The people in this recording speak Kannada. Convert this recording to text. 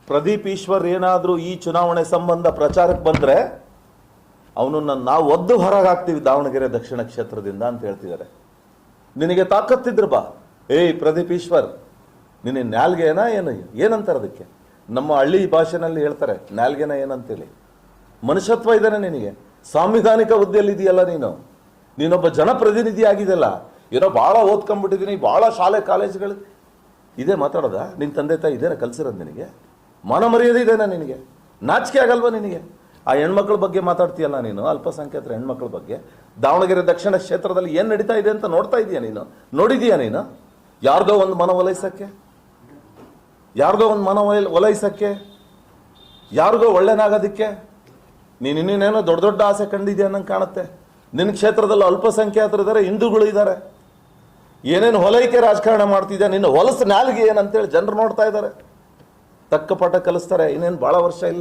ಪ್ರದೀಪ್ ಈಶ್ವರ್ ಏನಾದರೂ ಈ ಚುನಾವಣೆ ಸಂಬಂಧ ಪ್ರಚಾರಕ್ಕೆ ಬಂದರೆ ಅವನನ್ನು ನಾವು ಒದ್ದು ಹೊರಗಾಗ್ತೀವಿ ದಾವಣಗೆರೆ ದಕ್ಷಿಣ ಕ್ಷೇತ್ರದಿಂದ ಅಂತ ಹೇಳ್ತಿದ್ದಾರೆ. ನಿನಗೆ ತಾಕತ್ತಿದ್ರು ಬಾ. ಏಯ್ ಪ್ರದೀಪ್ ಈಶ್ವರ್, ನಿನ್ನ ನ್ಯಾಲ್ಗೆನಾ ಏನು ಏನಂತಾರೆ ಅದಕ್ಕೆ? ನಮ್ಮ ಹಳ್ಳಿ ಭಾಷೆನಲ್ಲಿ ಹೇಳ್ತಾರೆ ನ್ಯಾಲ್ಗೆನ ಏನಂತೇಳಿ. ಮನುಷ್ಯತ್ವ ಇದ್ದಾನೆ ನಿನಗೆ? ಸಾಂವಿಧಾನಿಕ ಹುದ್ದೆಯಲ್ಲಿ ಇದೆಯಲ್ಲ ನೀನೊಬ್ಬ ಜನಪ್ರತಿನಿಧಿ ಆಗಿದೆಯಲ್ಲ. ಏನೋ ಭಾಳ ಓದ್ಕೊಂಡ್ಬಿಟ್ಟಿದ್ದೀನಿ, ಭಾಳ ಶಾಲೆ ಕಾಲೇಜುಗಳು ಇದೇ ಮಾತಾಡೋದ? ನಿನ್ನ ತಂದೆ ತಾಯಿ ಇದೇನ ಕಲ್ಸಿರೋದು ನಿನಗೆ? ಮಾನ ಮರ್ಯಾದೆ ಇದೇನಾ ನಿನಗೆ? ನಾಚಿಕೆ ಆಗಲ್ವಾ ನಿನಗೆ? ಆ ಹೆಣ್ಮಕ್ಳ ಬಗ್ಗೆ ಮಾತಾಡ್ತೀಯಲ್ಲ ನೀನು, ಅಲ್ಪಸಂಖ್ಯಾತರ ಹೆಣ್ಮಕ್ಳ ಬಗ್ಗೆ. ದಾವಣಗೆರೆ ದಕ್ಷಿಣ ಕ್ಷೇತ್ರದಲ್ಲಿ ಏನು ನಡೀತಾ ಇದೆ ಅಂತ ನೋಡ್ತಾ ಇದೀಯ ನೀನು? ನೋಡಿದೀಯ ನೀನು? ಯಾರ್ದೋ ಒಂದು ಮನ ಒಲೈಸಕ್ಕೆ, ಯಾರಿಗೋ ಒಳ್ಳೆನಾಗೋದಕ್ಕೆ ನೀನು ಇನ್ನೇನೋ ದೊಡ್ಡ ದೊಡ್ಡ ಆಸೆ ಕಂಡಿದ್ಯಾ ಅನ್ನಂಗೆ ಕಾಣುತ್ತೆ. ನಿನ್ನ ಕ್ಷೇತ್ರದಲ್ಲಿ ಅಲ್ಪಸಂಖ್ಯಾತರು ಇದ್ದಾರೆ, ಹಿಂದೂಗಳು ಇದ್ದಾರೆ. ಏನೇನು ಹೊಲೈಕೆ ರಾಜಕಾರಣ ಮಾಡ್ತಿದ್ಯಾ? ನಿನ್ನ ಹೊಲಸು ನಾಲ್ಗೆ ಏನಂತೇಳಿ ಜನರು ನೋಡ್ತಾ ಇದ್ದಾರೆ. ತಕ್ಕ ಪಾಠ ಕಲಿಸ್ತಾರೆ. ಇನ್ನೇನು ಭಾಳ ವರ್ಷ ಇಲ್ಲ.